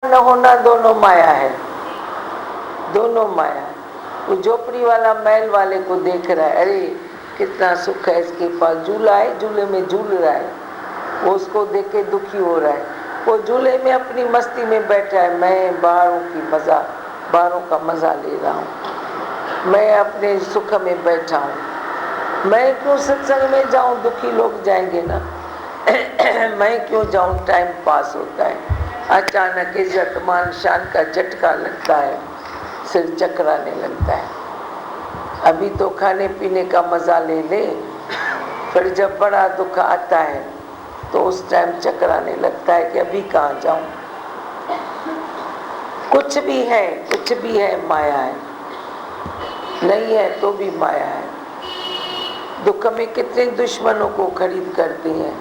न होना दोनों माया है, दोनों माया है। वो झोपड़ी वाला महल वाले को देख रहा है, अरे कितना सुख है इसके पास, झूला है, झूले में झूल रहा है, वो उसको देख के दुखी हो रहा है। वो झूले में अपनी मस्ती में बैठा है, मैं बाहरों का मजा ले रहा हूँ, मैं अपने सुख में बैठा हूँ, मैं क्यों सत्संग में जाऊँ, दुखी लोग जाएंगे ना मैं क्यों जाऊँ, टाइम पास होता है। अचानक इज्जत मान शान का झटका लगता है, सिर चकराने लगता है। अभी तो खाने पीने का मजा ले ले, फिर जब बड़ा दुख आता है तो उस टाइम चकराने लगता है कि अभी कहाँ जाऊं। कुछ भी है माया है, नहीं है तो भी माया है। दुख में कितने दुश्मनों को खरीद करते हैं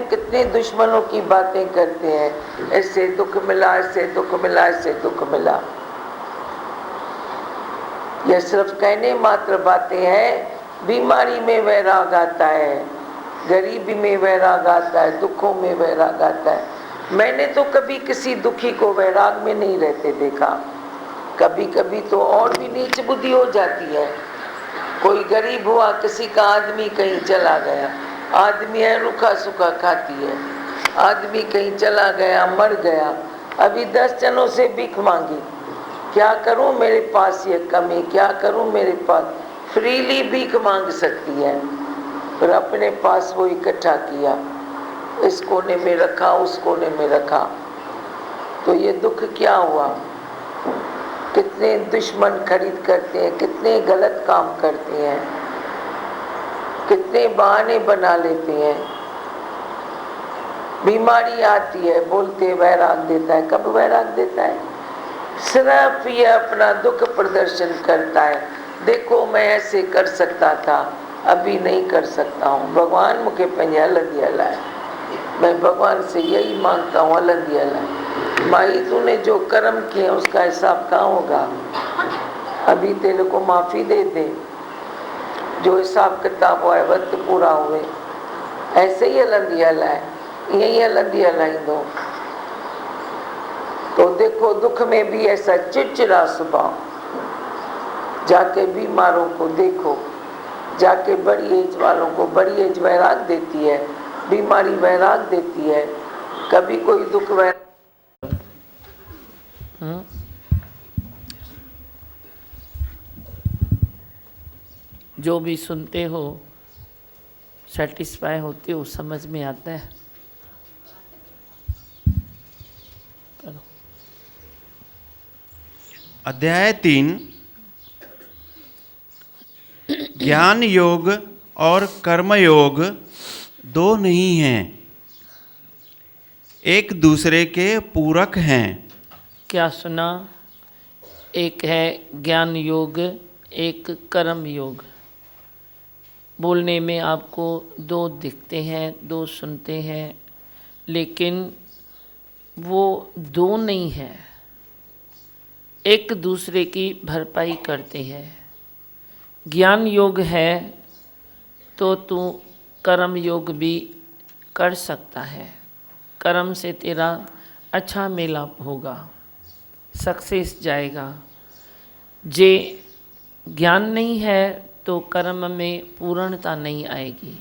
कितने दुश्मनों की बातें करते हैं, ऐसे दुख मिला, ऐसे दुख मिला, ऐसे दुख मिला। यह सिर्फ कहने मात्र बातें हैं। बीमारी में वैराग आता है, गरीबी में वैराग आता है, दुखों में वैराग आता है। मैंने तो कभी किसी दुखी को वैराग में नहीं रहते देखा। कभी कभी तो और भी नीच बुद्धि हो जाती है। कोई गरीब हुआ, किसी का आदमी कहीं चला गया, आदमी है रूखा सूखा खाती है, आदमी कहीं चला गया, मर गया, अभी 10 जनों से भीख मांगी, क्या करूं मेरे पास ये कमी, क्या करूं मेरे पास, फ्रीली भीख मांग सकती है, फिर अपने पास वो इकट्ठा किया, इस कोने में रखा, उस कोने में रखा, तो ये दुख क्या हुआ। कितने दुश्मन खरीद करते हैं, कितने गलत काम करते हैं, कितने बहाने बना लेते हैं। बीमारी आती है, बोलते वैराग देता है, कब वैराग देता है, सिर्फ ये अपना दुख प्रदर्शन करता है। देखो मैं ऐसे कर सकता था, अभी नहीं कर सकता हूँ, भगवान मुझे पंहिंजे हलंदी हलाए। मैं भगवान से यही मांगता हूँ, हलंदी हलाए। माई तूने जो कर्म किए उसका हिसाब कहाँ होगा, अभी तेरे को माफ़ी दे दे, जो हिसाब किताब हुआ है वक्त पूरा हुए, ऐसे ही हलंदी हलाए, यही हलंदी हलाई दो। तो देखो दुख में भी ऐसा चिड़चिड़ा स्वभाव, जाके बीमारों को देखो, जाके बड़ी एज वालों को, बड़ी एज वैराग देती है, बीमारी वैराग देती है, कभी कोई दुख वैराग। जो भी सुनते हो सेटिस्फाई होते हो, समझ में आता है। अध्याय 3 ज्ञान योग और कर्म योग दो नहीं हैं, एक दूसरे के पूरक हैं। क्या सुना? एक है ज्ञान योग, एक कर्म योग। बोलने में आपको दो दिखते हैं, दो सुनते हैं, लेकिन वो दो नहीं है, एक दूसरे की भरपाई करते हैं। ज्ञान योग है तो तू कर्म योग भी कर सकता है, कर्म से तेरा अच्छा मेलाप होगा, सक्सेस जाएगा। जे ज्ञान नहीं है तो कर्म में पूर्णता नहीं आएगी।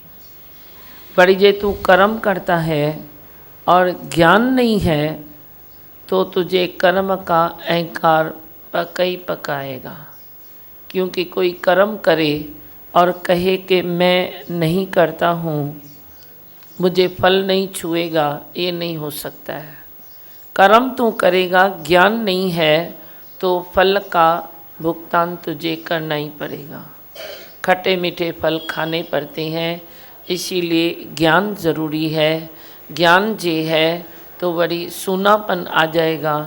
पर जे तू कर्म करता है और ज्ञान नहीं है तो तुझे कर्म का अहंकार पका ही पकाएगा। क्योंकि कोई कर्म करे और कहे कि मैं नहीं करता हूँ, मुझे फल नहीं छुएगा, ये नहीं हो सकता है। कर्म तू करेगा, ज्ञान नहीं है तो फल का भुगतान तुझे करना ही पड़ेगा। खट्टे मीठे फल खाने पड़ते हैं, इसीलिए ज्ञान ज़रूरी है। ज्ञान जे है तो बड़ी सूनापन आ जाएगा।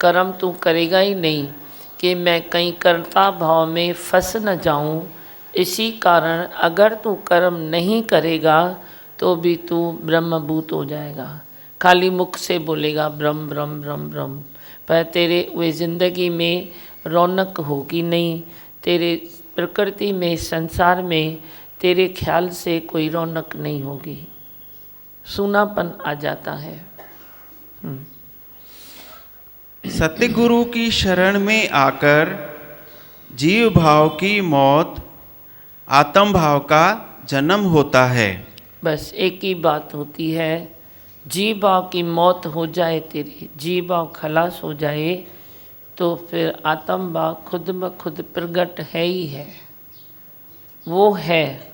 कर्म तू करेगा ही नहीं कि मैं कहीं कर्ता भाव में फंस न जाऊं। इसी कारण अगर तू कर्म नहीं करेगा तो भी तू ब्रह्मभूत हो जाएगा। खाली मुख से बोलेगा ब्रह्म ब्रह्म ब्रह्म ब्रह्म, पर तेरे वे ज़िंदगी में रौनक होगी नहीं। तेरे प्रकृति में, संसार में तेरे ख्याल से कोई रौनक नहीं होगी, सूनापन आ जाता है। सतगुरु की शरण में आकर जीव भाव की मौत, आत्म भाव का जन्म होता है। बस एक ही बात होती है, जीव भाव की मौत हो जाए, तेरी जीव भाव खलास हो जाए, तो फिर आत्म भाव खुद ब खुद प्रकट है ही है, वो है,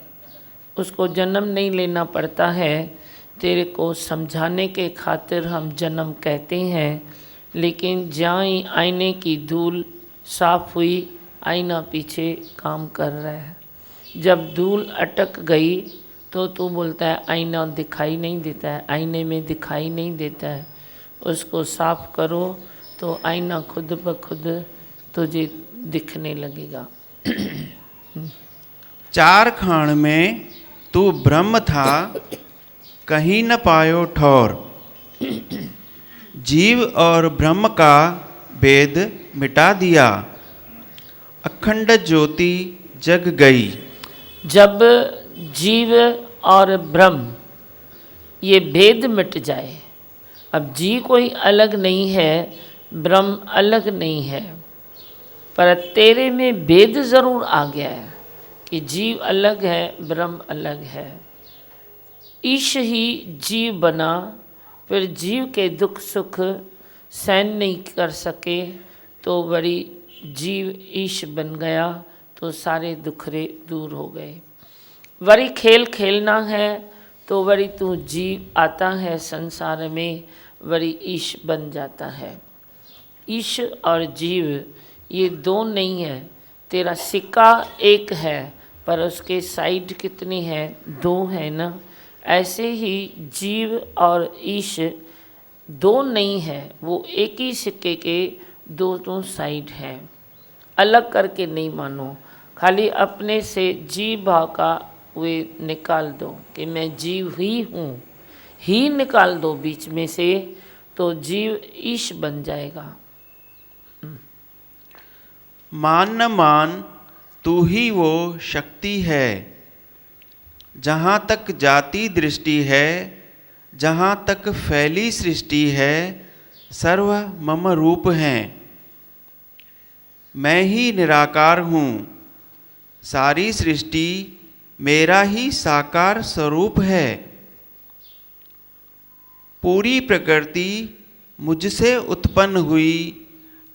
उसको जन्म नहीं लेना पड़ता है। तेरे को समझाने के खातिर हम जन्म कहते हैं, लेकिन जहाँ ही आईने की धूल साफ हुई, आईना पीछे काम कर रहा है। जब धूल अटक गई तो तू बोलता है आईना दिखाई नहीं देता है, आईने में दिखाई नहीं देता है। उसको साफ करो तो आईना खुद ब खुद तुझे दिखने लगेगा। चार खान में तू ब्रह्म था, कहीं न पायो ठौर। जीव और ब्रह्म का भेद मिटा दिया, अखंड ज्योति जग गई। जब जीव और ब्रह्म ये भेद मिट जाए, अब जीव कोई अलग नहीं है, ब्रह्म अलग नहीं है, पर तेरे में भेद जरूर आ गया है कि जीव अलग है, ब्रह्म अलग है। ईश ही जीव बना, फिर जीव के दुख सुख सहन नहीं कर सके तो बड़ी जीव ईश बन गया, तो सारे दुखरे दूर हो गए। वरी खेल खेलना है तो वरी तू जीव आता है संसार में, वरी ईश बन जाता है। ईश और जीव ये दो नहीं है, तेरा सिक्का एक है पर उसके साइड कितनी है, दो है ना। ऐसे ही जीव और ईश दो नहीं है, वो एक ही सिक्के के दो साइड हैं। अलग करके नहीं मानो, खाली अपने से जीव भाव का वे निकाल दो कि मैं जीव ही हूँ, ही निकाल दो बीच में से, तो जीव ईश बन जाएगा। मान न मान तू ही वो शक्ति है, जहाँ तक जाति दृष्टि है, जहाँ तक फैली सृष्टि है, सर्व मम रूप हैं। मैं ही निराकार हूँ, सारी सृष्टि मेरा ही साकार स्वरूप है। पूरी प्रकृति मुझसे उत्पन्न हुई,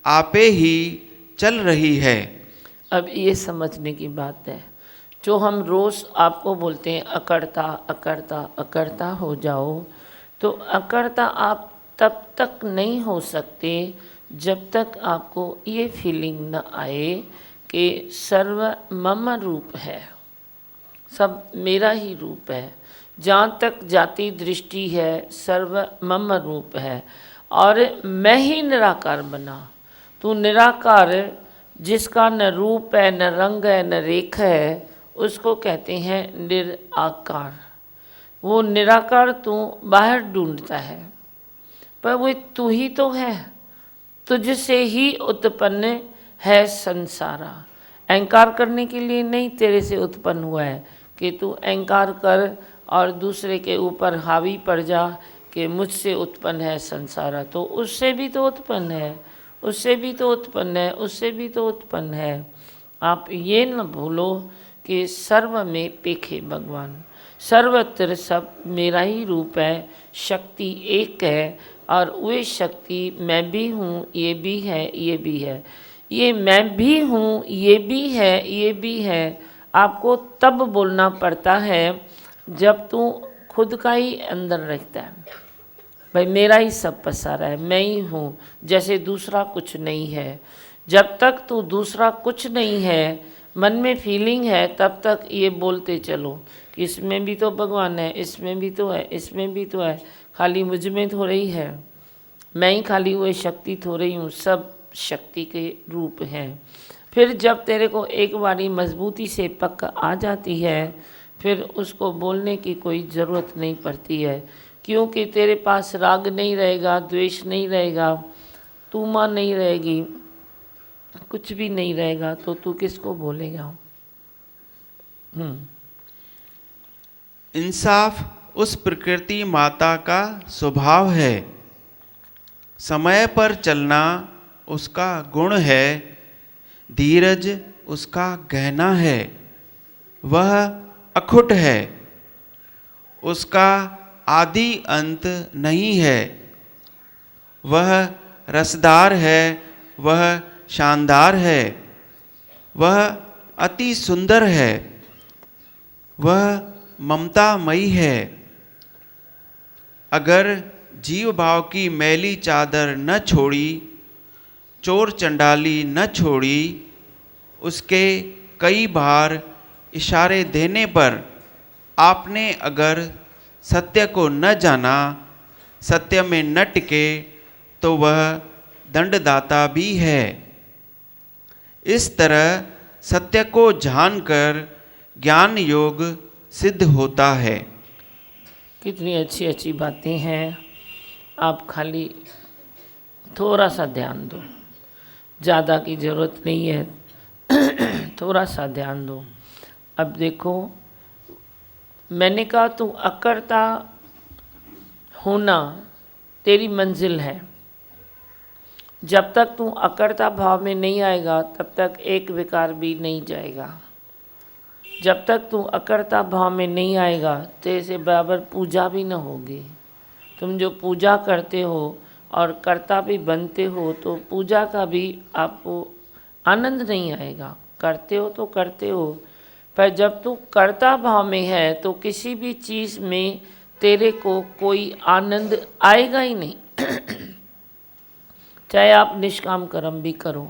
आपे ही चल रही है। अब ये समझने की बात है, जो हम रोज़ आपको बोलते हैं अकड़ता अकड़ता अकड़ता हो जाओ, तो अकड़ता आप तब तक नहीं हो सकते जब तक आपको ये फीलिंग न आए कि सर्व मम रूप है, सब मेरा ही रूप है। जहाँ तक जाति दृष्टि है, सर्व मम रूप है, और मैं ही निराकार बना। तू निराकार जिसका न रूप है, न रंग है, न रेख है, उसको कहते हैं निराकार। वो निराकार तू बाहर ढूंढता है, पर वो तू ही तो है, तुझसे ही उत्पन्न है संसारा। अहंकार करने के लिए नहीं तेरे से उत्पन्न हुआ है कि तू अहंकार कर और दूसरे के ऊपर हावी पड़ जा कि मुझसे उत्पन्न है संसारा। तो उससे भी तो उत्पन्न है, उससे भी तो उत्पन्न है, उससे भी तो उत्पन्न है। आप ये न भूलो कि सर्व में पेखे भगवान, सर्वत्र सब मेरा ही रूप है, शक्ति एक है, और वे शक्ति मैं भी हूँ, ये भी है, ये भी है। ये मैं भी हूँ, ये भी है, ये भी है, आपको तब बोलना पड़ता है जब तू खुद का ही अंदर रखता है, भाई मेरा ही सब पसारा है, मैं ही हूँ, जैसे दूसरा कुछ नहीं है। जब तक तू दूसरा कुछ नहीं है, मन में फीलिंग है, तब तक ये बोलते चलो कि इसमें भी तो भगवान है, इसमें भी तो है, इसमें भी तो है, खाली मुझ में थोड़ी ही है, मैं ही खाली वो शक्ति थोड़ी हूँ, सब शक्ति के रूप हैं। फिर जब तेरे को एक बारी मजबूती से पक्क आ जाती है, फिर उसको बोलने की कोई ज़रूरत नहीं पड़ती है, क्योंकि तेरे पास राग नहीं रहेगा, द्वेष नहीं रहेगा, तूमा नहीं रहेगी, कुछ भी नहीं रहेगा, तो तू किसको बोलेगा। इंसाफ उस प्रकृति माता का स्वभाव है, समय पर चलना उसका गुण है, धीरज उसका गहना है, वह अखुट है, उसका आदि अंत नहीं है, वह रसदार है, वह शानदार है, वह अति सुंदर है, वह ममतामयी है। अगर जीव भाव की मैली चादर न छोड़ी, चोर चंडाली न छोड़ी, उसके कई बार इशारे देने पर आपने अगर सत्य को न जाना, सत्य में न टिके, तो वह दंडदाता भी है। इस तरह सत्य को जानकर ज्ञान योग सिद्ध होता है। कितनी अच्छी अच्छी बातें हैं। आप खाली थोड़ा सा ध्यान दो, ज़्यादा की ज़रूरत नहीं है, थोड़ा सा ध्यान दो। अब देखो, मैंने कहा तू अकर्ता होना तेरी मंजिल है। जब तक तू अकर्ता भाव में नहीं आएगा तब तक एक विकार भी नहीं जाएगा। जब तक तू अकर्ता भाव में नहीं आएगा तेरे से बराबर पूजा भी न होगी। तुम जो पूजा करते हो और कर्ता भी बनते हो तो पूजा का भी आपको आनंद नहीं आएगा। करते हो तो करते हो, पर जब तू कर्ता भाव में है तो किसी भी चीज़ में तेरे को कोई आनंद आएगा ही नहीं। चाहे आप निष्काम कर्म भी करो,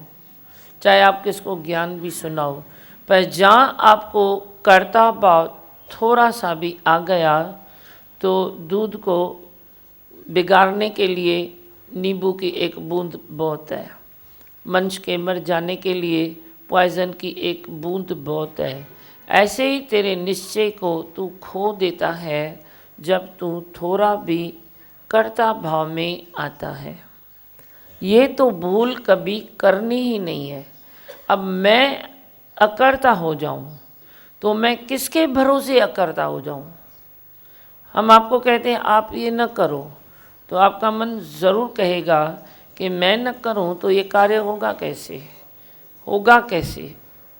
चाहे आप किसको ज्ञान भी सुनाओ, पर जहाँ आपको कर्ता भाव थोड़ा सा भी आ गया तो दूध को बिगाड़ने के लिए नींबू की एक बूंद बहुत है, मंच के मर जाने के लिए पॉइजन की एक बूंद बहुत है। ऐसे ही तेरे निश्चय को तू खो देता है जब तू थोड़ा भी कर्ता भाव में आता है। ये तो भूल कभी करनी ही नहीं है। अब मैं अकर्ता हो जाऊं तो मैं किसके भरोसे अकर्ता हो जाऊं? हम आपको कहते हैं आप ये न करो, तो आपका मन ज़रूर कहेगा कि मैं न करूं तो ये कार्य होगा कैसे, होगा कैसे?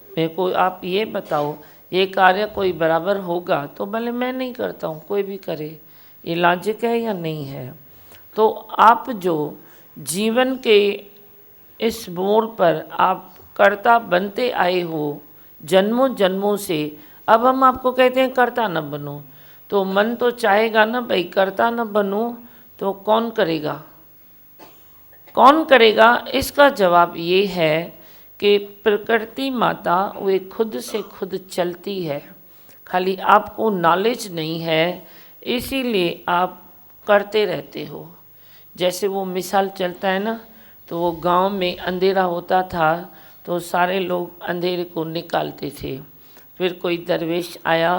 मेरे को आप ये बताओ, ये कार्य कोई बराबर होगा तो भले मैं नहीं करता हूँ, कोई भी करे, ये लॉजिक है या नहीं है? तो आप जो जीवन के इस मोड़ पर आप कर्ता बनते आए हो जन्मों जन्मों से, अब हम आपको कहते हैं कर्ता न बनो, तो मन तो चाहेगा ना भाई कर्ता न बनो, तो कौन करेगा? कौन करेगा? इसका जवाब ये है कि प्रकृति माता वे खुद से खुद चलती है, खाली आपको नॉलेज नहीं है, इसीलिए आप करते रहते हो। जैसे वो मिसाल चलता है ना, तो वो गांव में अंधेरा होता था तो सारे लोग अंधेरे को निकालते थे। फिर कोई दरवेश आया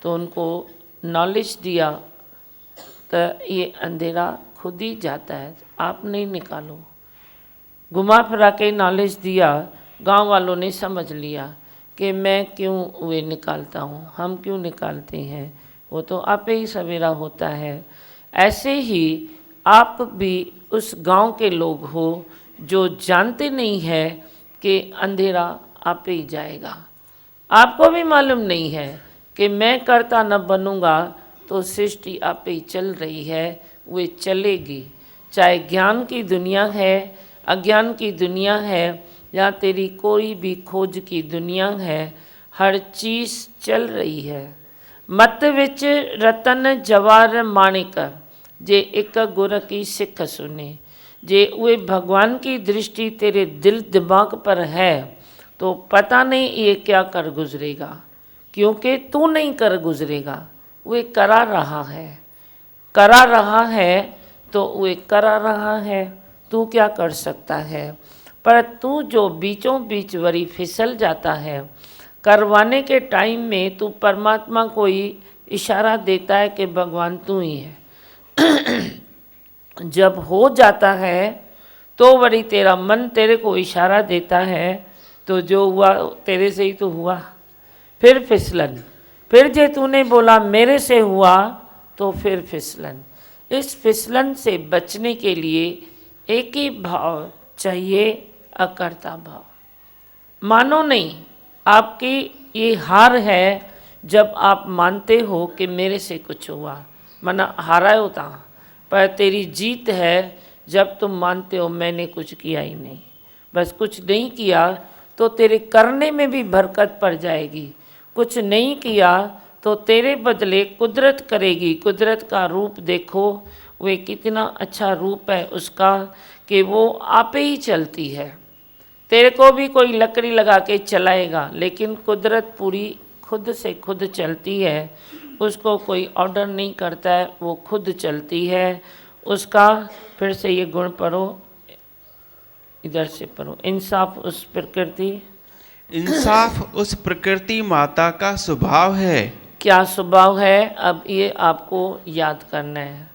तो उनको नॉलेज दिया, तो ये अंधेरा खुद ही जाता है, आप नहीं निकालो। घुमा फिरा के नॉलेज दिया, गांव वालों ने समझ लिया कि मैं क्यों वे निकालता हूँ, हम क्यों निकालते हैं, वो तो आप ही सवेरा होता है। ऐसे ही आप भी उस गांव के लोग हो जो जानते नहीं है कि अंधेरा आप ही जाएगा। आपको भी मालूम नहीं है कि मैं कर्ता न बनूंगा तो सृष्टि आप ही चल रही है, वे चलेगी। चाहे ज्ञान की दुनिया है, अज्ञान की दुनिया है, या तेरी कोई भी खोज की दुनिया है, हर चीज़ चल रही है। मत विच रतन जवार माणिक, जे एक गुर की सिख सुने। जे वे भगवान की दृष्टि तेरे दिल दिमाग पर है तो पता नहीं ये क्या कर गुजरेगा, क्योंकि तू नहीं कर गुजरेगा, वे करा रहा है। करा रहा है तो वे करा रहा है, तू क्या कर सकता है? पर तू जो बीचों बीच वरी फिसल जाता है, करवाने के टाइम में तू परमात्मा को ही इशारा देता है कि भगवान तू ही है। जब हो जाता है तो वरी तेरा मन तेरे को इशारा देता है, तो जो हुआ तेरे से ही तो हुआ। फिर फिसलन, फिर जे तूने बोला मेरे से हुआ तो फिर फिसलन। इस फिसलन से बचने के लिए एक ही भाव चाहिए, अकर्ता भाव। मानो नहीं, आपकी ये हार है जब आप मानते हो कि मेरे से कुछ हुआ, मना हारा होता। पर तेरी जीत है जब तुम मानते हो मैंने कुछ किया ही नहीं। बस कुछ नहीं किया तो तेरे करने में भी बरकत पड़ जाएगी। कुछ नहीं किया तो तेरे बदले कुदरत करेगी। कुदरत का रूप देखो, वे कितना अच्छा रूप है उसका कि वो आप ही चलती है। तेरे को भी कोई लकड़ी लगा के चलाएगा, लेकिन कुदरत पूरी खुद से खुद चलती है। उसको कोई ऑर्डर नहीं करता है, वो खुद चलती है। उसका फिर से ये गुण पढ़ो, इधर से पढ़ो। इंसाफ उस प्रकृति, इंसाफ उस प्रकृति माता का स्वभाव है। क्या स्वभाव है, अब ये आपको याद करना है।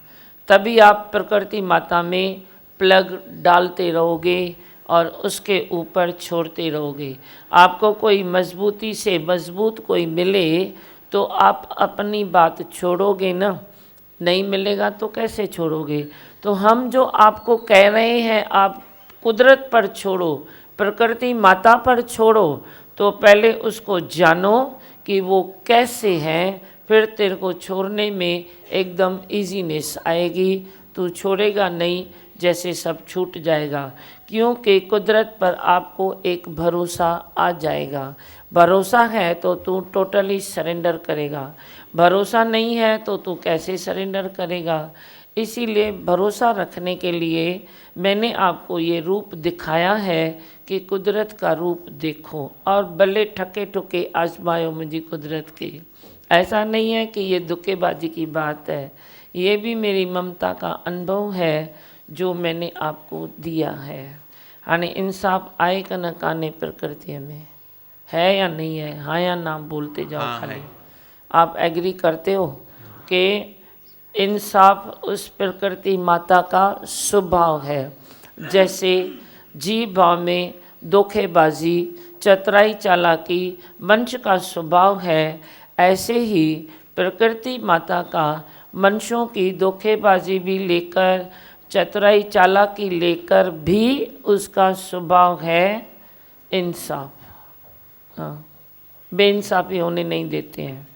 तभी आप प्रकृति माता में प्लग डालते रहोगे और उसके ऊपर छोड़ते रहोगे। आपको कोई मजबूती से मजबूत कोई मिले तो आप अपनी बात छोड़ोगे ना, नहीं मिलेगा तो कैसे छोड़ोगे। तो हम जो आपको कह रहे हैं आप कुदरत पर छोड़ो, प्रकृति माता पर छोड़ो, तो पहले उसको जानो कि वो कैसे हैं, फिर तेरे को छोड़ने में एकदम इजीनेस आएगी। तू छोड़ेगा नहीं, जैसे सब छूट जाएगा, क्योंकि कुदरत पर आपको एक भरोसा आ जाएगा। भरोसा है तो तू टोटली सरेंडर करेगा, भरोसा नहीं है तो तू कैसे सरेंडर करेगा। इसीलिए भरोसा रखने के लिए मैंने आपको ये रूप दिखाया है कि कुदरत का रूप देखो और भले ठके ठुके आजमायो मुझे कुदरत की। ऐसा नहीं है कि ये दुक्केबाजी की बात है, ये भी मेरी ममता का अनुभव है जो मैंने आपको दिया है। यानी इंसाफ आए का न काने प्रकृति में है या नहीं है, हाँ या ना बोलते जाओ। हाँ, खाली है। आप एग्री करते हो कि इंसाफ उस प्रकृति माता का स्वभाव है। जैसे जीव भाव में धोखेबाजी, चतुराई, चालाकी मनुष्य का स्वभाव है, ऐसे ही प्रकृति माता का मनुष्यों की धोखेबाजी भी लेकर, चतुराई चालाकी लेकर भी उसका स्वभाव है इंसाफ। हाँ, बेइंसाफी होने नहीं देते हैं।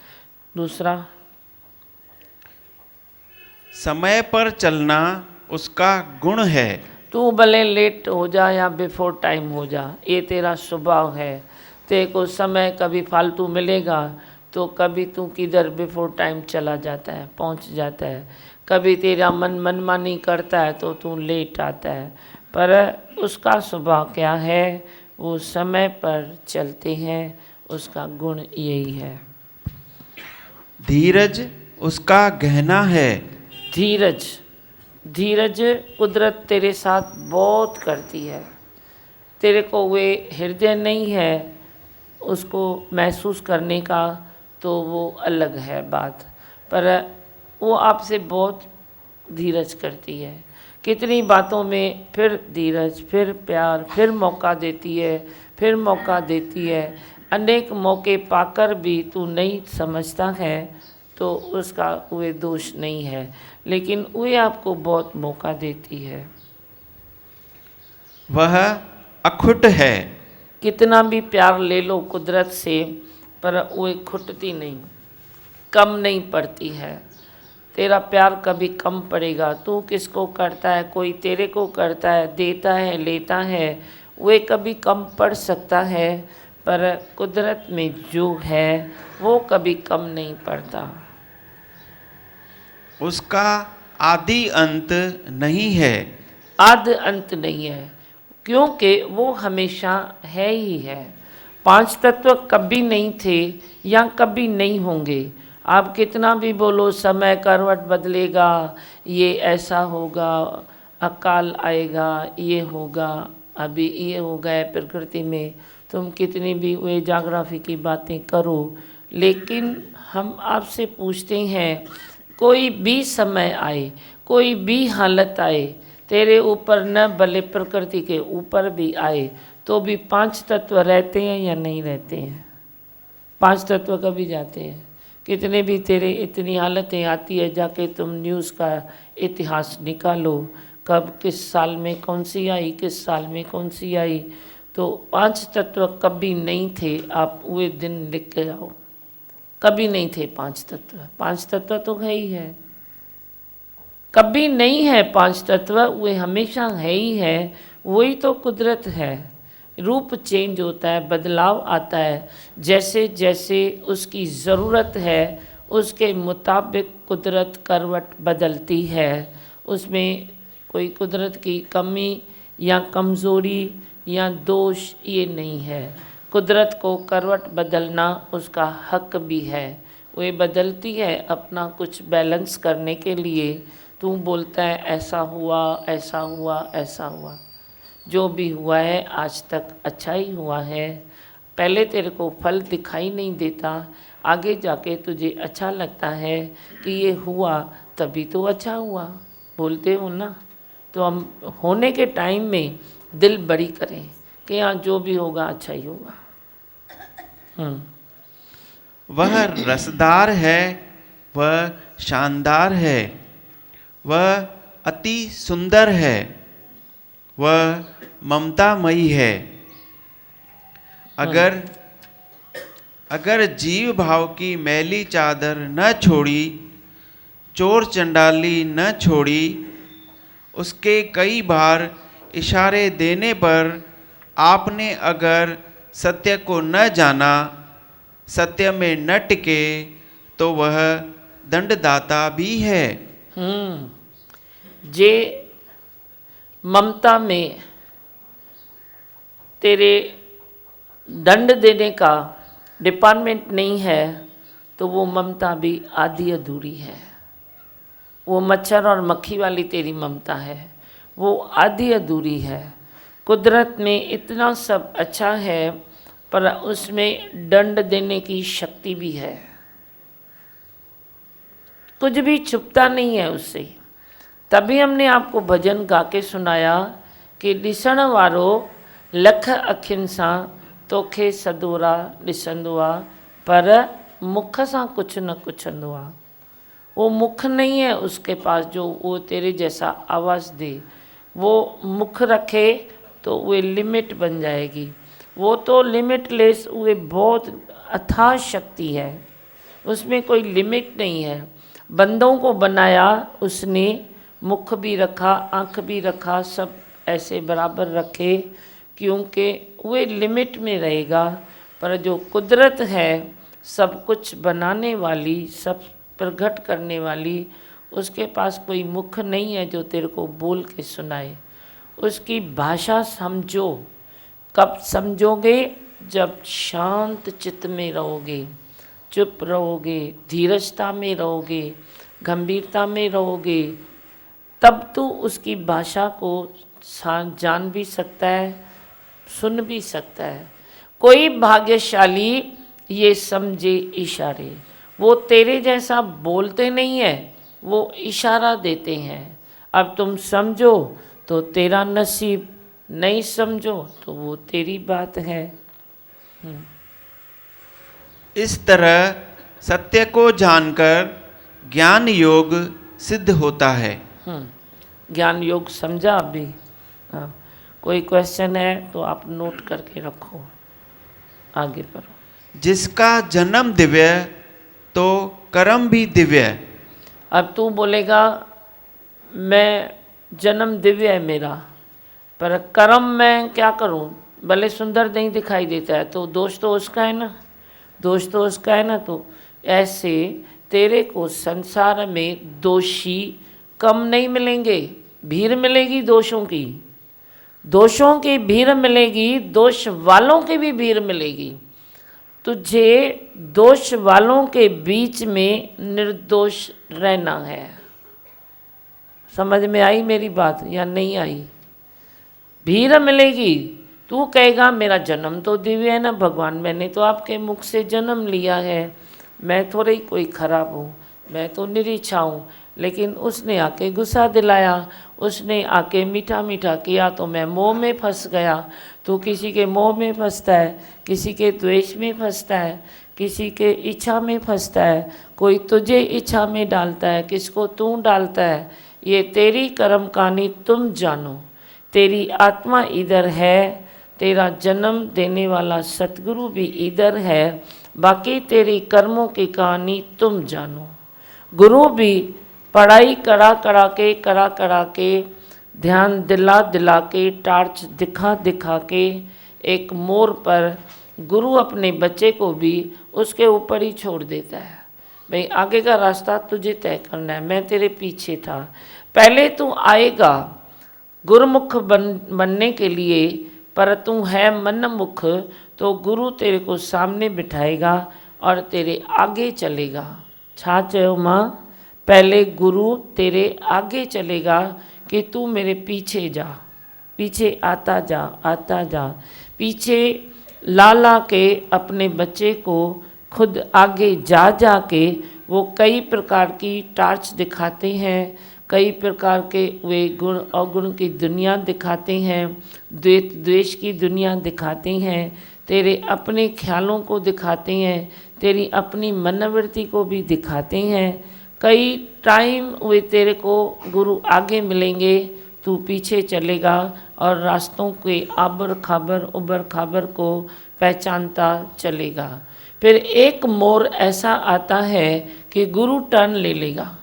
दूसरा, समय पर चलना उसका गुण है। तू भले लेट हो जा या बिफोर टाइम हो जा, ये तेरा स्वभाव है। तेरे को समय कभी फालतू मिलेगा तो कभी तू किधर बिफोर टाइम चला जाता है, पहुंच जाता है। कभी तेरा मन मनमानी करता है तो तू लेट आता है। पर उसका स्वभाव क्या है, वो समय पर चलते हैं, उसका गुण यही है। धीरज उसका गहना है। धीरज, धीरज कुदरत तेरे साथ बहुत करती है। तेरे को वे हृदय नहीं है उसको महसूस करने का, तो वो अलग है बात, पर वो आपसे बहुत धीरज करती है। कितनी बातों में फिर धीरज, फिर प्यार, फिर मौका देती है, फिर मौका देती है। अनेक मौके पाकर भी तू नहीं समझता है तो उसका वे दोष नहीं है, लेकिन वे आपको बहुत मौका देती है। वह अखुट है। कितना भी प्यार ले लो कुदरत से, पर वे खुटती नहीं, कम नहीं पड़ती है। तेरा प्यार कभी कम पड़ेगा। तू किसको करता है, कोई तेरे को करता है, देता है, लेता है, वे कभी कम पड़ सकता है, पर कुदरत में जो है वो कभी कम नहीं पड़ता। उसका आदि अंत नहीं है। आदि अंत नहीं है, क्योंकि वो हमेशा है ही है। पांच तत्व कभी नहीं थे या कभी नहीं होंगे। आप कितना भी बोलो समय करवट बदलेगा, ये ऐसा होगा, अकाल आएगा, ये होगा, अभी ये हो गया प्रकृति में, तुम कितनी भी वे जाग्राफी की बातें करो, लेकिन हम आपसे पूछते हैं कोई भी समय आए, कोई भी हालत आए तेरे ऊपर, न भले प्रकृति के ऊपर भी आए, तो भी पांच तत्व रहते हैं या नहीं रहते हैं। पांच तत्व कभी जाते हैं। कितने भी तेरे इतनी हालतें आती है, जाके तुम न्यूज़ का इतिहास निकालो, कब किस साल में कौन सी आई, किस साल में कौन सी आई। तो 5 तत्व कभी नहीं थे, आप वे दिन लिख के आओ। कभी नहीं थे 5 तत्व। 5 तत्व तो है ही है, कभी नहीं है 5 तत्व, वे हमेशा है ही है। वही तो कुदरत है। रूप चेंज होता है, बदलाव आता है, जैसे जैसे उसकी ज़रूरत है उसके मुताबिक कुदरत करवट बदलती है। उसमें कोई कुदरत की कमी या कमज़ोरी या दोष ये नहीं है। कुदरत को करवट बदलना उसका हक भी है, वे बदलती है अपना कुछ बैलेंस करने के लिए। तू बोलता है ऐसा हुआ, ऐसा हुआ, ऐसा हुआ। जो भी हुआ है आज तक अच्छा ही हुआ है। पहले तेरे को फल दिखाई नहीं देता, आगे जाके तुझे अच्छा लगता है कि ये हुआ तभी तो अच्छा हुआ। बोलते हो ना, तो हम होने के टाइम में दिल बड़ी करें कि हाँ जो भी होगा अच्छा ही होगा। वह रसदार है, वह शानदार है, वह अति सुंदर है, वह ममतामयी है। अगर जीव भाव की मैली चादर न छोड़ी, चोर चंडाली न छोड़ी, उसके कई बार इशारे देने पर आपने अगर सत्य को न जाना, सत्य में न टिके, तो वह दंडदाता भी है। जे ममता में तेरे दंड देने का डिपार्टमेंट नहीं है तो वो ममता भी आधी अधूरी है। वो मच्छर और मक्खी वाली तेरी ममता है, वो आधी अधूरी है। कुदरत में इतना सब अच्छा है पर उसमें दंड देने की शक्ति भी है। कुछ भी छुपता नहीं है उससे। तभी हमने आपको भजन गा के सुनाया कि ॾिसण वारो लख अखियुनि सां तोखे सदोरा ॾिसंदो आहे, पर मुख सां कुछ न कुछंदो आहे। वो मुख नहीं है उसके पास जो वो तेरे जैसा आवाज़ दे। वो मुख रखे तो वे लिमिट बन जाएगी। वो तो लिमिटलेस, वे बहुत अथाह शक्ति है, उसमें कोई लिमिट नहीं है। बंदों को बनाया उसने, मुख भी रखा, आँख भी रखा, सब ऐसे बराबर रखे क्योंकि वे लिमिट में रहेगा। पर जो कुदरत है सब कुछ बनाने वाली, सब प्रकट करने वाली, उसके पास कोई मुख नहीं है जो तेरे को बोल के सुनाए। उसकी भाषा समझो। कब समझोगे? जब शांत चित्त में रहोगे, चुप रहोगे, धीरजता में रहोगे, गंभीरता में रहोगे, तब तो उसकी भाषा को जान भी सकता है, सुन भी सकता है। कोई भाग्यशाली ये समझे इशारे। वो तेरे जैसा बोलते नहीं है, वो इशारा देते हैं। अब तुम समझो तो तेरा नसीब, नहीं समझो तो वो तेरी बात है। इस तरह सत्य को जानकर ज्ञान योग सिद्ध होता है। ज्ञान योग समझा अभी? हाँ, कोई क्वेश्चन है तो आप नोट करके रखो, आगे बढ़ो। जिसका जन्म दिव्य तो कर्म भी दिव्य। अब तू बोलेगा मैं जन्म दिव्य है मेरा, पर कर्म मैं क्या करूं? भले सुंदर नहीं दिखाई देता है तो दोष तो उसका है ना, दोष तो उसका है ना। तो ऐसे तेरे को संसार में दोषी कम नहीं मिलेंगे, भीड़ मिलेगी दोषों की, दोषों की भीड़ मिलेगी, दोष वालों की भी भीड़ मिलेगी। तुझे दोष वालों के बीच में निर्दोष रहना है। समझ में आई मेरी बात या नहीं आई? भीड़ मिलेगी, तू कहेगा मेरा जन्म तो दिव्य है ना भगवान, मैंने तो आपके मुख से जन्म लिया है, मैं थोड़ा ही कोई खराब हूँ, मैं तो निरीच्छा हूँ। लेकिन उसने आके गुस्सा दिलाया, उसने आके मीठा मीठा किया तो मैं मोह में फंस गया। तो किसी के मोह में फंसता है, किसी के द्वेष में फंसता है, किसी के इच्छा में फंसता है, कोई तुझे इच्छा में डालता है, किसको तू डालता है। ये तेरी कर्म कहानी तुम जानो। तेरी आत्मा इधर है, तेरा जन्म देने वाला सतगुरु भी इधर है, बाकी तेरी कर्मों की कहानी तुम जानो। गुरु भी पढ़ाई करा के ध्यान दिला दिला के टार्च दिखा दिखा के एक मोड़ पर गुरु अपने बच्चे को भी उसके ऊपर ही छोड़ देता है। भाई आगे का रास्ता तुझे तय करना है, मैं तेरे पीछे था। पहले तू आएगा गुरुमुख बनने के लिए, पर तू है मनमुख, तो गुरु तेरे को सामने बिठाएगा और तेरे आगे चलेगा। छा चयो माँ, पहले गुरु तेरे आगे चलेगा कि तू मेरे पीछे जा, पीछे आता जा, पीछे ला के अपने बच्चे को खुद आगे जा के वो कई प्रकार की टार्च दिखाते हैं, कई प्रकार के वे गुण अवगुण की दुनिया दिखाते हैं, द्वेष की दुनिया दिखाते हैं, तेरे अपने ख्यालों को दिखाते हैं, तेरी अपनी मनोवृत्ति को भी दिखाते हैं। कई टाइम वे तेरे को गुरु आगे मिलेंगे, तू पीछे चलेगा और रास्तों के उबर खाबर को पहचानता चलेगा। फिर एक मोड़ ऐसा आता है कि गुरु टर्न ले लेगा।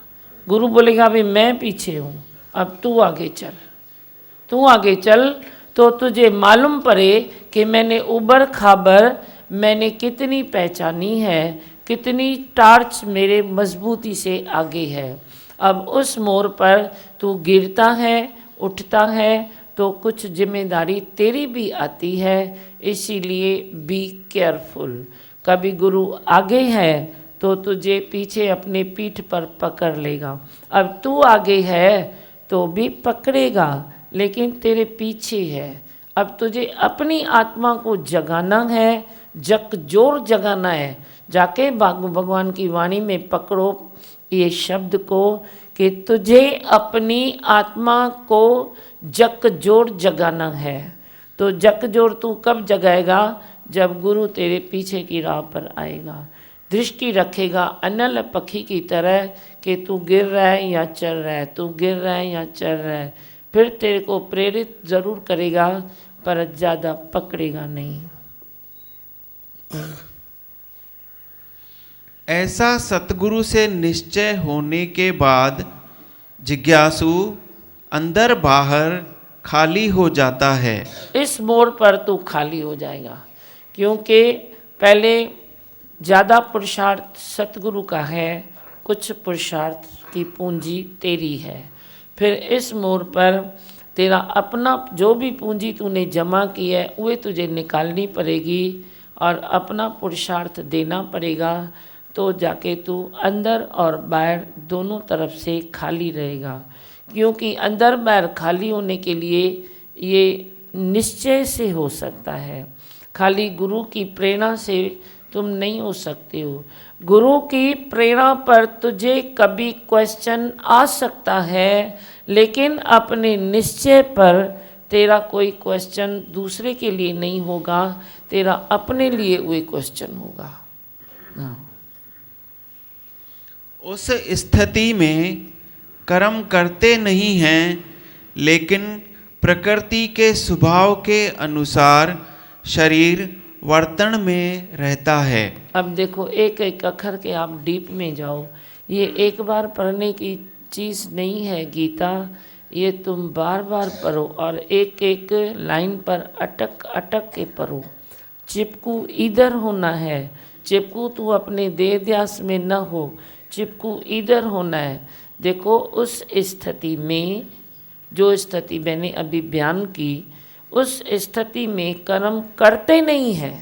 गुरु बोलेगा भाई मैं पीछे हूँ, अब तू आगे चल, तो तुझे मालूम पड़े कि मैंने उबर खाबर मैंने कितनी पहचानी है, कितनी टार्च मेरे मजबूती से आगे है। अब उस मोड़ पर तू गिरता है, उठता है, तो कुछ जिम्मेदारी तेरी भी आती है, इसीलिए बी केयरफुल। कभी गुरु आगे है तो तुझे पीछे अपने पीठ पर पकड़ लेगा, अब तू आगे है तो भी पकड़ेगा लेकिन तेरे पीछे है। अब तुझे अपनी आत्मा को जगाना है, जोर जगाना है। जाके भगवान की वाणी में पकड़ो ये शब्द को कि तुझे अपनी आत्मा को जोर जगाना है। तो जोर तू कब जगाएगा? जब गुरु तेरे पीछे की राह पर आएगा, दृष्टि रखेगा अनल पक्षी की तरह कि तू गिर रहा है या चल रहा है, तू गिर रहा है या चल रहा है। फिर तेरे को प्रेरित जरूर करेगा पर ज़्यादा पकड़ेगा नहीं। ऐसा सतगुरु से निश्चय होने के बाद जिज्ञासु अंदर बाहर खाली हो जाता है। इस मोड़ पर तू खाली हो जाएगा, क्योंकि पहले ज़्यादा पुरुषार्थ सतगुरु का है, कुछ पुरुषार्थ की पूंजी तेरी है। फिर इस मोड़ पर तेरा अपना जो भी पूंजी तूने जमा की है वह तुझे निकालनी पड़ेगी और अपना पुरुषार्थ देना पड़ेगा, तो जाके तू अंदर और बाहर दोनों तरफ से खाली रहेगा। क्योंकि अंदर बाहर खाली होने के लिए ये निश्चय से हो सकता है, खाली गुरु की प्रेरणा से तुम नहीं हो सकते हो। गुरु की प्रेरणा पर तुझे कभी क्वेश्चन आ सकता है, लेकिन अपने निश्चय पर तेरा कोई क्वेश्चन दूसरे के लिए नहीं होगा, तेरा अपने लिए वही क्वेश्चन होगा। उस स्थिति में कर्म करते नहीं हैं, लेकिन प्रकृति के स्वभाव के अनुसार शरीर वर्तन में रहता है। अब देखो एक एक अक्षर के आप डीप में जाओ, ये एक बार पढ़ने की चीज़ नहीं है गीता, ये तुम बार बार पढ़ो और एक एक लाइन पर अटक अटक के पढ़ो। चिपकू इधर होना है, चिपकू तू अपने देह ध्यास में न हो, चिपकू इधर होना है। देखो उस स्थिति में, जो स्थिति मैंने अभी बयान की, उस स्थिति में कर्म करते नहीं है।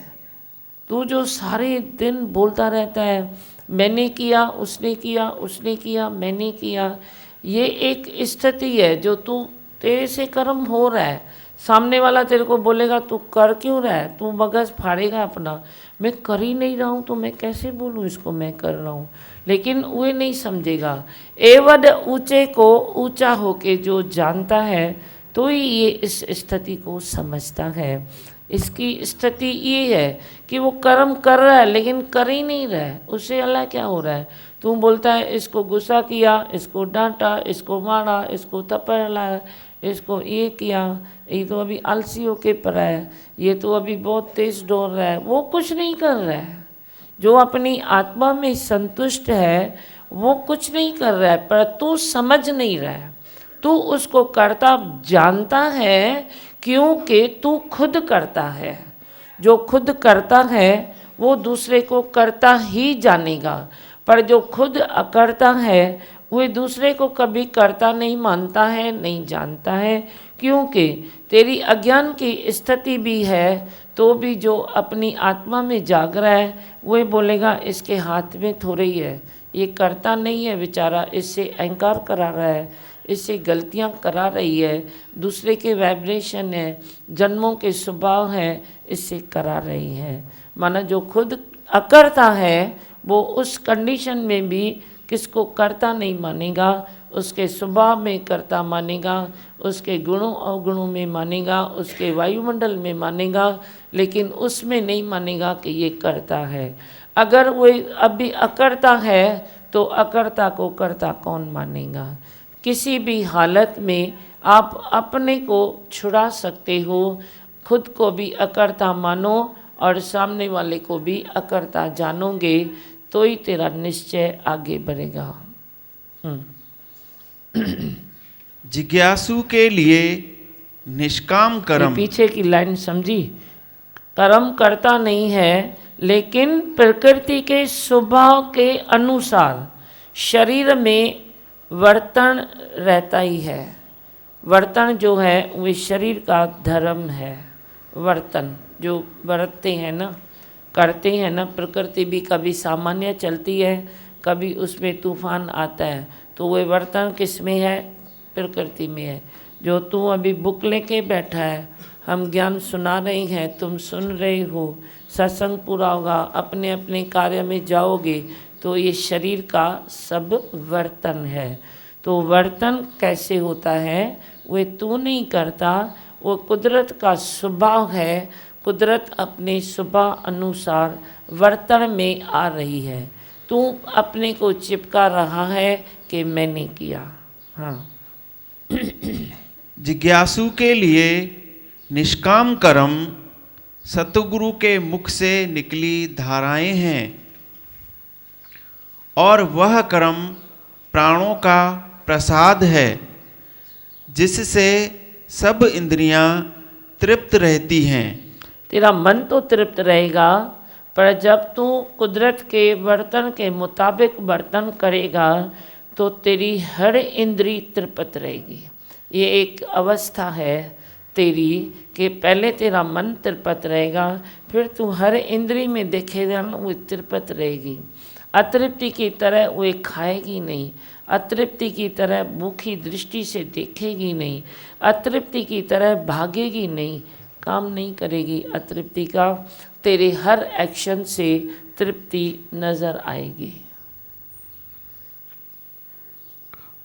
तू जो सारे दिन बोलता रहता है मैंने किया, उसने किया, उसने किया, मैंने किया, ये एक स्थिति है जो तू तेरे से कर्म हो रहा है। सामने वाला तेरे को बोलेगा तू कर क्यों रहा है, तू मगज फाड़ेगा अपना, मैं कर ही नहीं रहा हूँ तो मैं कैसे बोलूँ इसको मैं कर रहा हूँ, लेकिन वे नहीं समझेगा। एवड ऊंचे को ऊंचा होके जो जानता है तो ही ये इस स्थिति को समझता है। इसकी स्थिति ये है कि वो कर्म कर रहा है लेकिन कर ही नहीं रहा है, उससे अल्लाह क्या हो रहा है, तू बोलता है इसको गुस्सा किया, इसको डांटा, इसको मारा, इसको थप्पड़ लाया, इसको ये किया, ये तो अभी आलसी होके पड़ा है, ये तो अभी बहुत तेज दौड़ रहा है। वो कुछ नहीं कर रहा है। जो अपनी आत्मा में संतुष्ट है वो कुछ नहीं कर रहा है, पर तू समझ नहीं रहा है। तू उसको करता जानता है क्योंकि तू खुद करता है। जो खुद करता है वो दूसरे को करता ही जानेगा, पर जो खुद करता है वो दूसरे को कभी करता नहीं मानता है, नहीं जानता है। क्योंकि तेरी अज्ञान की स्थिति भी है तो भी जो अपनी आत्मा में जाग रहा है वो बोलेगा इसके हाथ में थोड़ी ही है, ये करता नहीं है बेचारा, इससे अहंकार करा रहा है, इससे गलतियां करा रही है, दूसरे के वाइब्रेशन है, जन्मों के स्वभाव है, इससे करा रही है। माना जो खुद अकर्ता है वो उस कंडीशन में भी किसको करता नहीं मानेगा, उसके स्वभाव में करता मानेगा, उसके गुणों अवगुणों में मानेगा, उसके वायुमंडल में मानेगा, लेकिन उसमें नहीं मानेगा कि ये करता है। अगर वो अभी अकर्ता है तो अकर्ता को कर्ता कौन मानेगा। किसी भी हालत में आप अपने को छुड़ा सकते हो, खुद को भी अकर्ता मानो और सामने वाले को भी अकर्ता जानोगे तो ही तेरा निश्चय आगे बढ़ेगा। जिज्ञासु के लिए निष्काम कर्म। पीछे की लाइन समझी? कर्म करता नहीं है लेकिन प्रकृति के स्वभाव के अनुसार शरीर में वर्तन रहता ही है। वर्तन जो है वो शरीर का धर्म है। वर्तन जो बरतते हैं ना, करते हैं ना, प्रकृति भी कभी सामान्य चलती है, कभी उसमें तूफान आता है, तो वो वर्तन किस में है? प्रकृति में है। जो तू अभी बुक लेके बैठा है, हम ज्ञान सुना रहे हैं, तुम सुन रहे हो, सत्संग पूरा होगा, अपने अपने कार्य में जाओगे, तो ये शरीर का सब वर्तन है। तो वर्तन कैसे होता है वो तू नहीं करता, वो कुदरत का स्वभाव है। कुदरत अपने स्वभाव अनुसार वर्तन में आ रही है। तू अपने को चिपका रहा है कि मैंने किया। हाँ। जिज्ञासु के लिए निष्काम कर्म सतगुरु के मुख से निकली धाराएं हैं और वह कर्म प्राणों का प्रसाद है जिससे सब इंद्रियां तृप्त रहती हैं। तेरा मन तो तृप्त रहेगा, पर जब तू कुदरत के बर्तन के मुताबिक बर्तन करेगा तो तेरी हर इंद्री तृप्त रहेगी। ये एक अवस्था है तेरी कि पहले तेरा मन तृप्त रहेगा, फिर तू हर इंद्री में देखेगा वो तृप्त रहेगी। अतृप्ति की तरह वो खाएगी नहीं, अतृप्ति की तरह भूखी दृष्टि से देखेगी नहीं, अतृप्ति की तरह भागेगी नहीं, काम नहीं करेगी। अतृप्ति का तेरे हर एक्शन से तृप्ति नजर आएगी।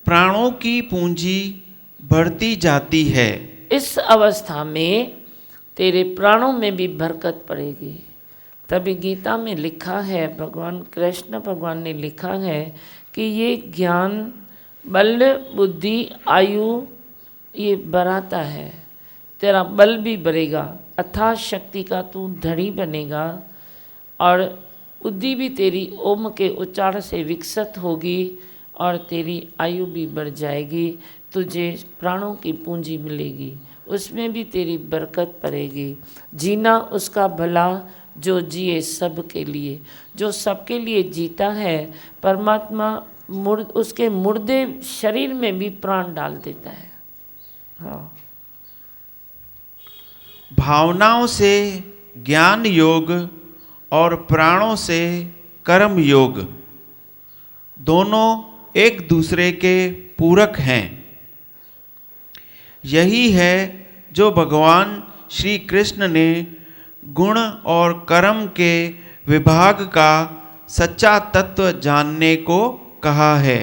प्राणों की पूंजी बढ़ती जाती है। इस अवस्था में तेरे प्राणों में भी बरकत पड़ेगी। तभी गीता में लिखा है, भगवान कृष्ण भगवान ने लिखा है कि ये ज्ञान बल बुद्धि आयु ये बढ़ाता है। तेरा बल भी बढ़ेगा, अथाह शक्ति का तू धड़ी बनेगा, और बुद्धि भी तेरी ओम के उच्चारण से विकसित होगी और तेरी आयु भी बढ़ जाएगी। तुझे प्राणों की पूंजी मिलेगी, उसमें भी तेरी बरकत पड़ेगी। जीना उसका भला जो जिए सबके लिए। जो सबके लिए जीता है परमात्मा उसके मुर्दे शरीर में भी प्राण डाल देता है। हाँ। भावनाओं से ज्ञान योग और प्राणों से कर्म योग दोनों एक दूसरे के पूरक हैं। यही है जो भगवान श्री कृष्ण ने गुण और कर्म के विभाग का सच्चा तत्व जानने को कहा है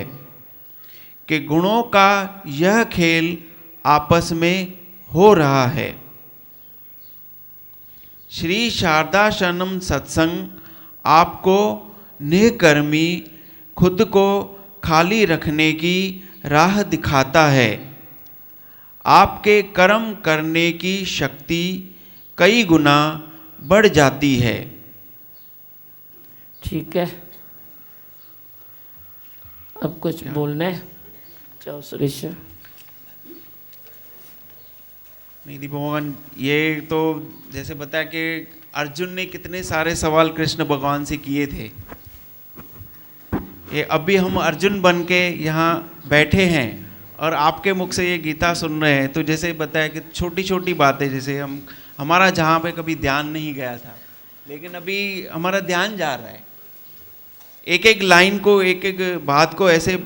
कि गुणों का यह खेल आपस में हो रहा है। श्री शारदा शरणम सत्संग आपको निःकर्मी खुद को खाली रखने की राह दिखाता है। आपके कर्म करने की शक्ति कई गुना बढ़ जाती है। ठीक है, अब कुछ बोलना है? चाहो सुरेश। नहीं दीपक भगवान, ये तो जैसे बताया कि अर्जुन ने कितने सारे सवाल कृष्ण भगवान से किए थे। ये अभी हम अर्जुन बन के यहाँ बैठे हैं और आपके मुख से ये गीता सुन रहे हैं, तो जैसे बताया कि छोटी छोटी बातें, जैसे हमारा जहाँ पे कभी ध्यान नहीं गया था, लेकिन अभी हमारा ध्यान जा रहा है। एक एक लाइन को, एक एक बात को ऐसे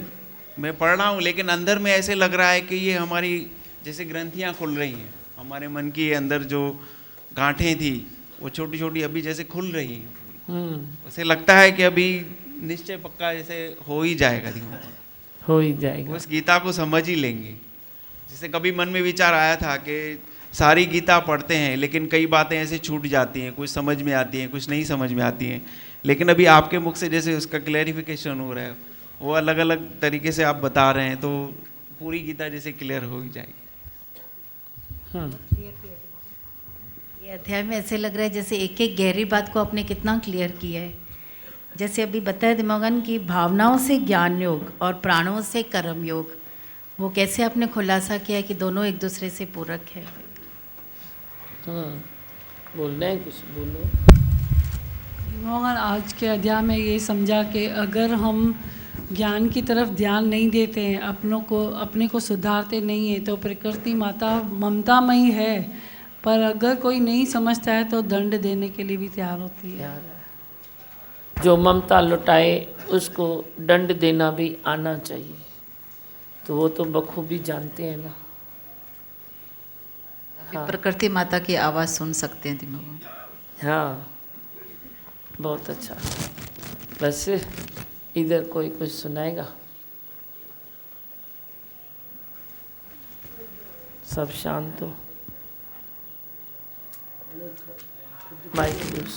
मैं पढ़ रहा हूँ, लेकिन अंदर में ऐसे लग रहा है कि ये हमारी जैसे ग्रंथियाँ खुल रही हैं। हमारे मन की अंदर जो गांठें थी वो छोटी छोटी अभी जैसे खुल रही हैं। ऐसे लगता है कि अभी निश्चय पक्का जैसे हो ही जाएगा, हो ही जाएगा। उस गीता को समझ ही लेंगे। जैसे कभी मन में विचार आया था कि सारी गीता पढ़ते हैं लेकिन कई बातें ऐसे छूट जाती हैं, कुछ समझ में आती हैं, कुछ नहीं समझ में आती हैं, लेकिन अभी आपके मुख से जैसे उसका क्लैरिफिकेशन हो रहा है, वो अलग अलग तरीके से आप बता रहे हैं, तो पूरी गीता जैसे क्लियर हो ही जाएगी। ये अध्याय में ऐसे लग रहा है जैसे एक एक गहरी बात को आपने कितना क्लियर किया है। जैसे अभी बताया दिमागन की भावनाओं से ज्ञान योग और प्राणों से कर्म योग, वो कैसे आपने खुलासा किया कि दोनों एक दूसरे से पूरक है। बोलना है कुछ? बोलो। दिमागन आज के अध्याय में ये समझा कि अगर हम ज्ञान की तरफ ध्यान नहीं देते हैं, अपने को सुधारते नहीं है, तो प्रकृति माता ममतामयी है, पर अगर कोई नहीं समझता है तो दंड देने के लिए भी तैयार होती है। जो ममता लुटाए उसको दंड देना भी आना चाहिए, तो वो तो बखूबी जानते हैं ना। हाँ। प्रकृति माता की आवाज़ सुन सकते हैं दिमाग में। हाँ, बहुत अच्छा। बस इधर कोई कुछ सुनाएगा? सब शांत हो। Mic use.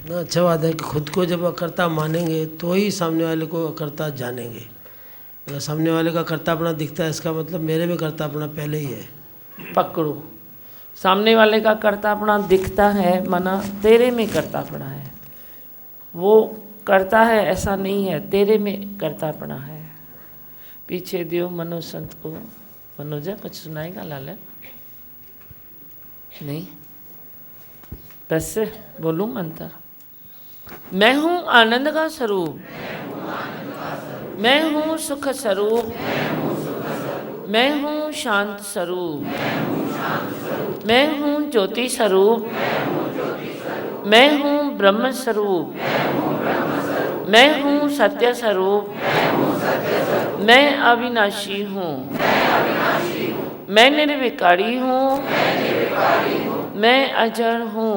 ना अच्छा बात है कि खुद को जब अकर्ता मानेंगे तो ही सामने वाले को अकर्ता जानेंगे। अगर सामने वाले का कर्तापना दिखता है, इसका मतलब मेरे में कर्तापना पहले ही है। पकड़ो, सामने वाले का कर्तापना दिखता है, माना तेरे में कर्तापना है। वो करता है ऐसा नहीं है, तेरे में कर्तापना है। पीछे दियो मनोज संत को। मनोजा कुछ सुनाएगा? लाला नहीं, बस बोलूं मंत्र। मैं हूँ आनंद का स्वरूप, मैं हूँ सुख स्वरूप, मैं हूँ शांत स्वरूप, मैं हूँ ज्योति स्वरूप, मैं हूँ ब्रह्म स्वरूप, मैं हूँ सत्य स्वरूप, मैं अविनाशी हूँ, मैं निर्विकारी हूँ, मैं अजर हूँ,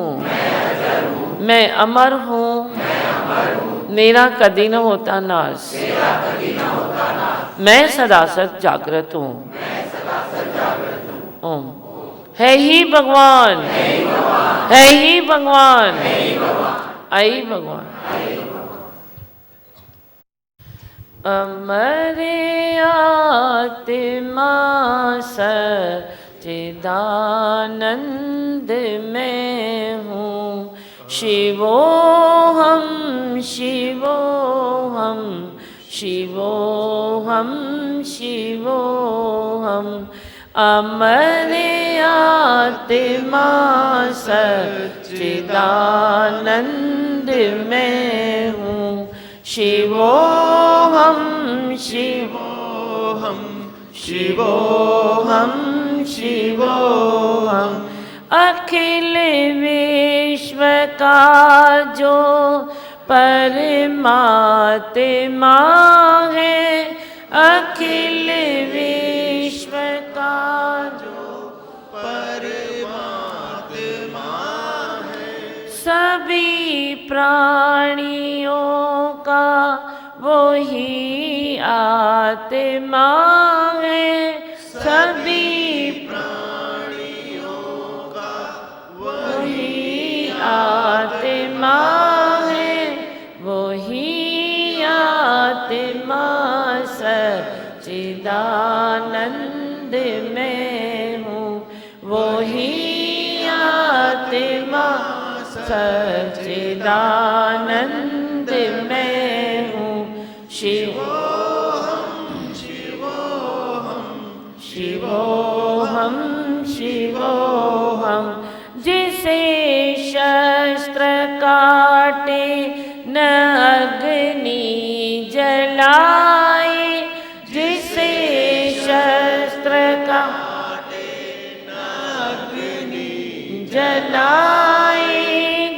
मैं अमर हूँ, मेरा कभी न होता नाश, मैं सदा सत जागृत हूँ। ओम। है ही भगवान, है ही भगवान, आई भगवान। अमर आत्मा सच्चिदानंद में हूँ, शिवोहम शिवोहम शिवोहम शिवोहम। अमर आत्मा सच्चिदानंद में हूँ, शिवोहम शिवोहम शिवोहम शिवोहम। अखिल विश्व का जो परमात्मा है, अखिल विश्व का जो परमात्मा है, सभी प्राणियों का वो ही आत्मा है, सभी प्राणियों का वही आत्मा है, वही आत्मा वही आत्मा सच्चिदानंद मैं हूँ। शिवोहम शिवोहम। जिसे शस्त्र काटे न अग्नि जलाए, जिसे शस्त्र काटे न अग्नि जलाए,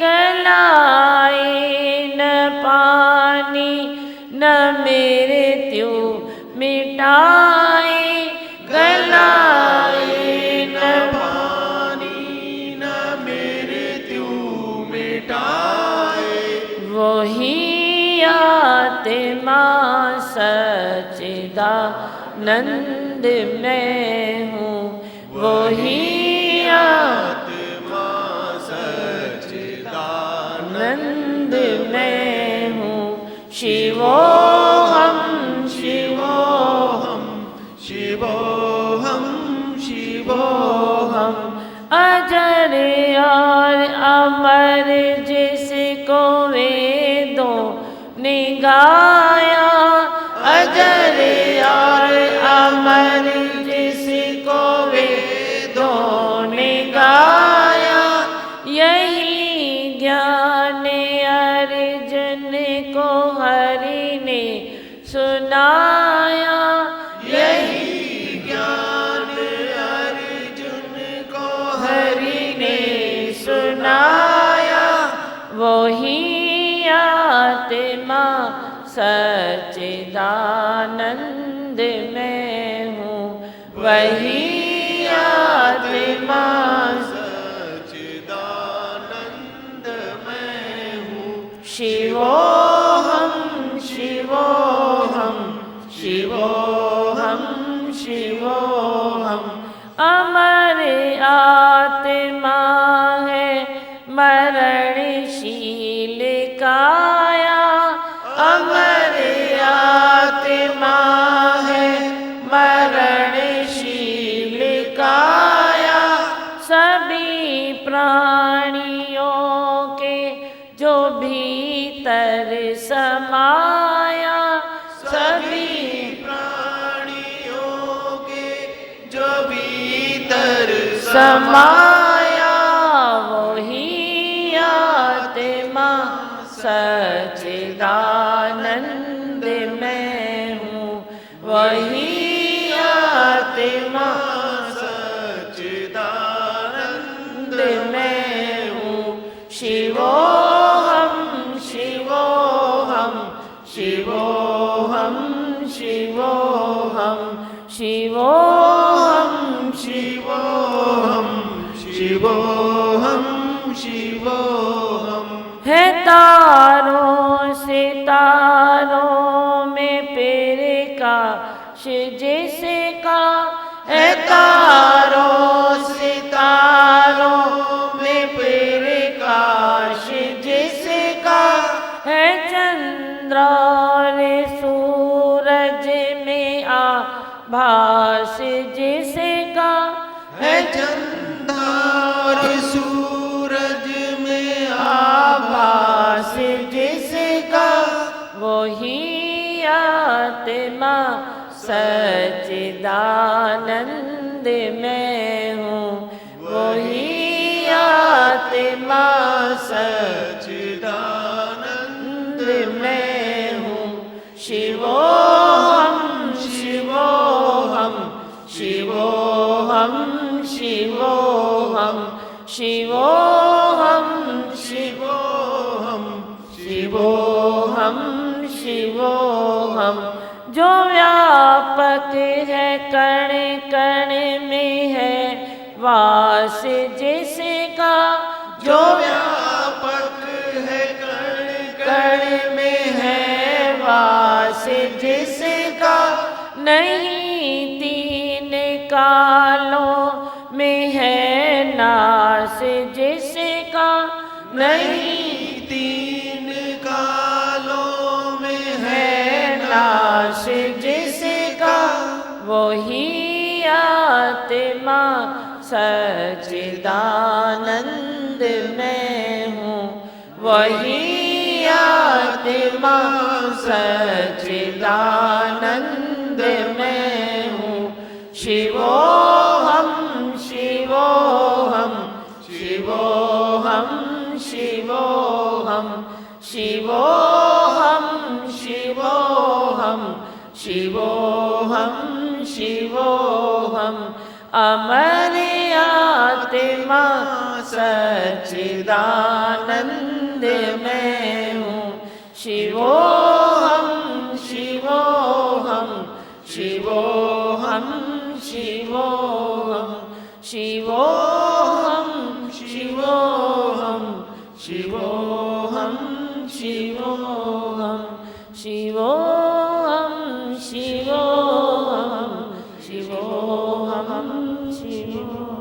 गलाए न पानी न मृत्यु मिटाए, गलाए न पानी न मृत्यु मिटाए, वही आत्मा सच्चिदानंद मैं हूँ। वही आत्मा सच्चिदानंद मैं हूँ। शिवोहम शिवोहम शिवोहम शिवोहम। अजर और अमर जिसको वेदों ने गाया, अजर और अमर जिसको वेदों ने गाया, यही ज्ञान अर्जुन को हरि ने सुनाया, यही ज्ञान अर्जुन को हरि ने सुनाया, वही आत्मा सच्चिदानंद मैं हूँ। वही आत्मा सच्चिदानंद मैं हूँ। शिवोहम शिवोहम शिवोहम शिवोहम। अमर आत्मा है मरणशील काया, अमर आत्मा है मरणशील काया, सभी प्राणियों के जो भीतर समाया, सभी प्राणियों के जो भीतर समाया, वही आत्मा सच्चिदानंद मैं हूँ। वही आत्मा सच्चिदानंद मैं हूँ। शिवोहम शिवोहम शिवोहम शिवोहम शिवोहम शिवोहम शिवोहम शिवोहम। है तारों सितारों में पेरे का जिसका, है तारों सितारों में पेरे का जिसका, है चंद्र और सूरज में आभास जिसका, है चंद्र और सूरज में आभास जिसका, वही आत्मा सच्चिदानंद मैं हूँ। वही आत्मा सच्चिदानंद मैं हूँ। शिवोहम शिवोहम शिवोहम शिवोहम शिवोहम शिवोहम शिवोहम शिवोहम। जो व्यापक है कण कण में है वास जिसका, जो व्यापक है कण कण में है वास जिसका, नहीं तीन कालों में है नास जिसका, नहीं तीन कालों में है नाश जिसका, वही आत्मा सच्चिदानंद मैं हूँ, वही आत्मा सच्चिदानंद मैं हूँ। शिवोहम शिवोहम शिवोहम शिवोहम शिवोहम शिवोहम शिवोहम शिवोहम। अमर आत्मा सच्चिदानंद मैं हूँ। शिवोहम शिवोहम शिवोहम शिवोहम शिवोहम शिवोहम शिवोहम शिवोहम शिवोहम शिवोहम शिवोहम शिवोहम।